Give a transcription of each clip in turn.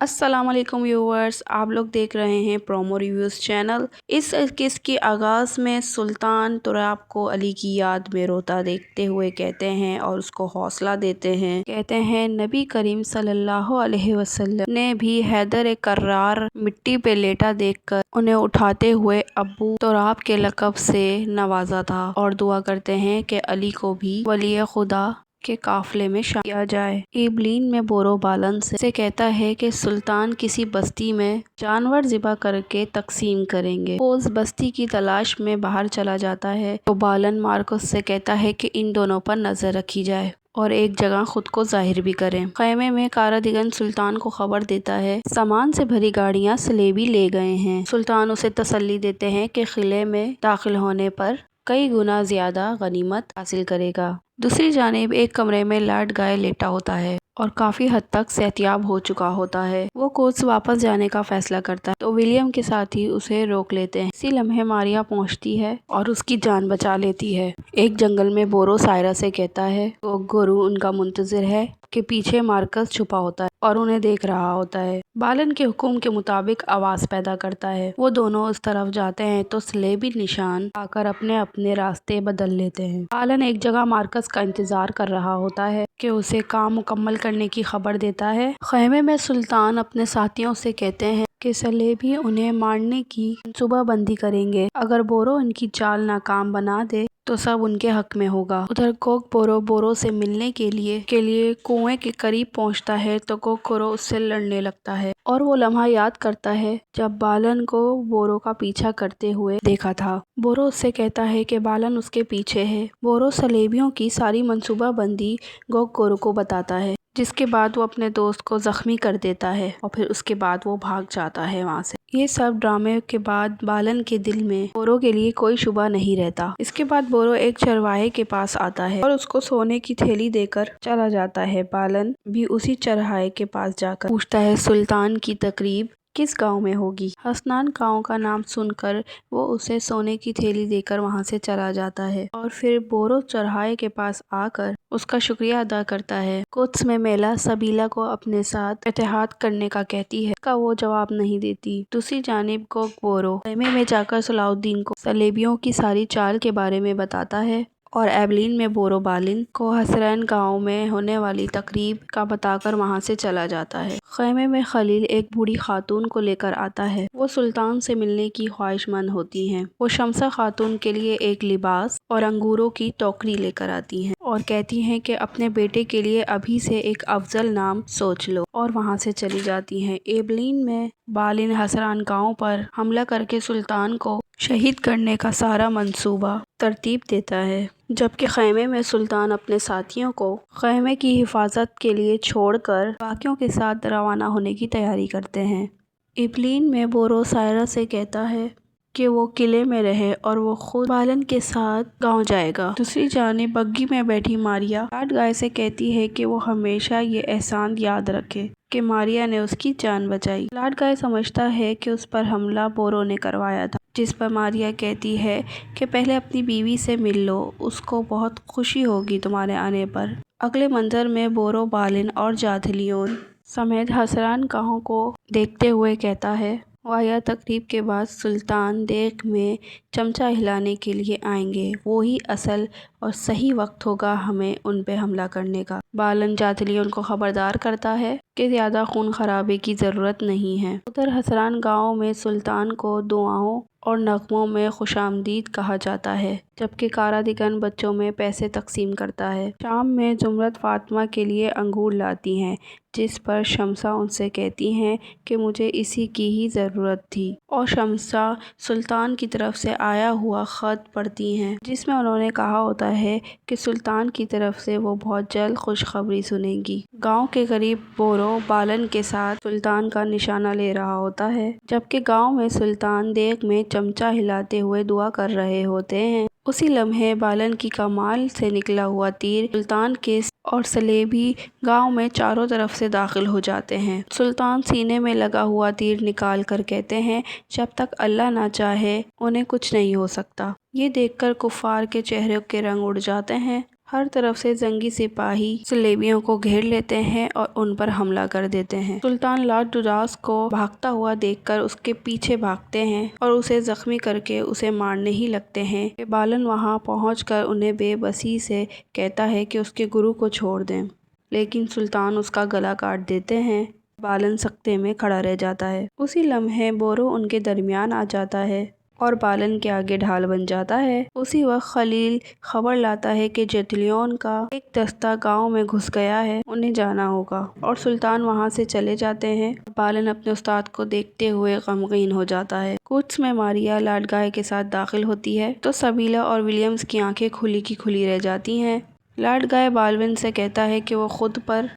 अस्सलाम वालेकुम व्यूवर्स, आप लोग देख रहे हैं प्रोमो रिव्यूज़ चैनल। इस किस्त के आगाज़ में सुल्तान तुराब को अली की याद में रोता देखते हुए कहते हैं और उसको हौसला देते हैं। कहते हैं नबी करीम सल्लल्लाहु अलैहि वसल्लम ने भी हैदर कर्रार मिट्टी पे लेटा देखकर उन्हें उठाते हुए अब्बू तुराब के लक़ब से नवाजा था और दुआ करते हैं कि अली को भी वली खुदा के काफिले में शामिल किया जाए। इब्लीन में बोरो बालन से कहता है कि सुल्तान किसी बस्ती में जानवर ज़िबा करके तकसीम करेंगे। वो उस बस्ती की तलाश में बाहर चला जाता है तो बालन मार्कस से कहता है कि इन दोनों पर नजर रखी जाए और एक जगह खुद को जाहिर भी करें। खैमे में कारादिगन सुल्तान को खबर देता है सामान से भरी गाड़ियां सलेबी ले गए हैं। सुल्तान उसे तसल्ली देते हैं कि किले में दाखिल होने पर कई गुना ज्यादा गनीमत हासिल करेगा। दूसरी जानिब एक कमरे में लॉर्ड गाय लेटा होता है और काफी हद तक सेहतियाब हो चुका होता है। वो कोच वापस जाने का फैसला करता है तो विलियम के साथी उसे रोक लेते हैं। इसी लम्हे मारिया पहुंचती है और उसकी जान बचा लेती है। एक जंगल में बोरो सायरा से कहता है तो गोरू उनका मुंतजिर है कि पीछे मार्कस छुपा होता है और उन्हें देख रहा होता है। बालन के हुक्म के मुताबिक आवाज पैदा करता है। वो दोनों उस तरफ जाते हैं तो सलेबी निशान आकर अपने अपने रास्ते बदल लेते हैं। बालन एक जगह मार्कस का इंतजार कर रहा होता है कि उसे काम मुकम्मल करने की खबर देता है। खैमे में सुल्तान अपने साथियों से कहते हैं कि सलेबी उन्हें मारने की मंसूबाबंदी करेंगे। अगर बोरो इनकी चाल नाकाम बना दे तो सब उनके हक में होगा। उधर कोक बोरो से मिलने के लिए कुएं के करीब पहुंचता है तो कोरो उससे लड़ने लगता है और वो लम्हा याद करता है जब बालन को बोरो का पीछा करते हुए देखा था। बोरो उससे कहता है कि बालन उसके पीछे है। बोरो सलेबियों की सारी मंसूबाबंदी गोरो को बताता है, जिसके बाद वो अपने दोस्त को जख्मी कर देता है और फिर उसके बाद वो भाग जाता है वहाँ से। ये सब ड्रामे के बाद बालन के दिल में बोरो के लिए कोई शुबा नहीं रहता। इसके बाद बोरो एक चरवाहे के पास आता है और उसको सोने की थैली देकर चला जाता है। बालन भी उसी चरवाहे के पास जाकर पूछता है सुल्तान की तकरीब किस गांव में होगी। हसनान गांव का नाम सुनकर वो उसे सोने की थैली देकर वहां से चला जाता है और फिर बोरो चरवाहे के पास आकर उसका शुक्रिया अदा करता है। कुछ में मेला सबीला को अपने साथ इत्तेहाद करने का कहती है, का वो जवाब नहीं देती। दूसरी जानिब को बोरो खैमे में जाकर सलाउद्दीन को सलेबियों की सारी चाल के बारे में बताता है और एबलीन में बोरो बालिन को हसरैन गांव में होने वाली तकरीब का बताकर वहां से चला जाता है। खैमे में खलील एक बूढ़ी खातून को लेकर आता है। वो सुल्तान से मिलने की ख्वाहिशमंद होती हैं। वो शमसा खातून के लिए एक लिबास और अंगूरों की टोकरी लेकर आती हैं और कहती हैं कि अपने बेटे के लिए अभी से एक अफजल नाम सोच लो और वहां से चली जाती हैं। एबलीन में बालिन हसरान गांव पर हमला करके सुल्तान को शहीद करने का सारा मंसूबा तरतीब देता है, जबकि खैमे में सुल्तान अपने साथियों को खैमे की हिफाजत के लिए छोड़कर बाकियों के साथ रवाना होने की तैयारी करते हैं। इब्लीन में बोरो सायरा से कहता है कि वो किले में रहे और वो खुद बालन के साथ गांव जाएगा। दूसरी जानिब बग्गी में बैठी मारिया लॉर्ड गाय से कहती है कि वो हमेशा ये एहसान याद रखे कि मारिया ने उसकी जान बचाई। लॉर्ड गाय समझता है कि उस पर हमला बोरो ने करवाया था, जिस पर मारिया कहती है कि पहले अपनी बीवी से मिल लो, उसको बहुत खुशी होगी तुम्हारे आने पर। अगले मंजर में बोरो बालिन और जाथलियोन समेत हसरान गांव को देखते हुए कहता है वाया तकरीब के बाद सुल्तान देख में चमचा हिलाने के लिए आएंगे। वो ही असल और सही वक्त होगा हमें उन पे हमला करने का। बालन जाथलियोन को खबरदार करता है कि ज्यादा खून खराबे की जरूरत नहीं है। उधर हसरान गांव में सुल्तान को दुआओं और नगमों में खुशामदीद कहा जाता है, जबकि कारादिगन बच्चों में पैसे तकसीम करता है। शाम में जुमरत फातिमा के लिए अंगूर लाती हैं, जिस पर शमसा उनसे कहती हैं कि मुझे इसी की ही ज़रूरत थी और शमसा सुल्तान की तरफ से आया हुआ ख़त पढ़ती हैं, जिसमें उन्होंने कहा होता है कि सुल्तान की तरफ से वो बहुत जल्द खुशखबरी सुनेंगी। गांव के करीब बोरो बालन के साथ सुल्तान का निशाना ले रहा होता है, जबकि गांव में सुल्तान देग में चमचा हिलाते हुए दुआ कर रहे होते हैं। उसी लम्हे बालन की कमाल से निकला हुआ तीर सुल्तान के और सलेबी गांव में चारों तरफ से दाखिल हो जाते हैं। सुल्तान सीने में लगा हुआ तीर निकाल कर कहते हैं जब तक अल्लाह ना चाहे उन्हें कुछ नहीं हो सकता। ये देखकर कुफार के चेहरे के रंग उड़ जाते हैं। हर तरफ से जंगी सिपाही सलेबियों को घेर लेते हैं और उन पर हमला कर देते हैं। सुल्तान लॉर्ड दुरास को भागता हुआ देखकर उसके पीछे भागते हैं और उसे जख्मी करके उसे मारने ही लगते हैं कि बालन वहां पहुंचकर उन्हें बेबसी से कहता है कि उसके गुरु को छोड़ दें, लेकिन सुल्तान उसका गला काट देते हैं। बालन सख्ते में खड़ा रह जाता है। उसी लम्हे बोरो उनके दरमियान आ जाता है और बालन के आगे ढाल बन जाता है। उसी वक्त खलील खबर लाता है कि जेतलियोन का एक दस्ता गांव में घुस गया है, उन्हें जाना होगा, और सुल्तान वहां से चले जाते हैं। बालन अपने उस्ताद को देखते हुए गमगीन हो जाता है। कुछ में मारिया लॉर्ड गाय के साथ दाखिल होती है तो सबीला और विलियम्स की आंखें खुली की खुली रह जाती हैं। लॉर्ड गाय बालविन से कहता है कि वो खुद पर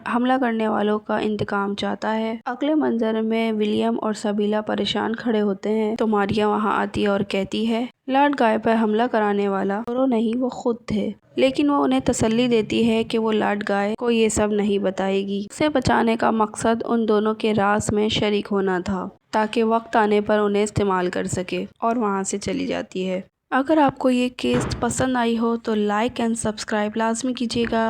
हमला करने वालों का इंतकाम चाहता है। अगले मंजर में विलियम और सबीला परेशान खड़े होते हैं तो मारिया वहां आती है और कहती है लॉर्ड गाय पर हमला कराने वाला बोरो नहीं, वो खुद थे, लेकिन वो उन्हें तसल्ली देती है कि वो लॉर्ड गाय को ये सब नहीं बताएगी। उसे बचाने का मकसद उन दोनों के राज में शरीक होना था ताकि वक्त आने पर उन्हें इस्तेमाल कर सके, और वहां से चली जाती है। अगर आपको ये केस पसंद आई हो तो लाइक एंड सब्सक्राइब लाजमी कीजिएगा।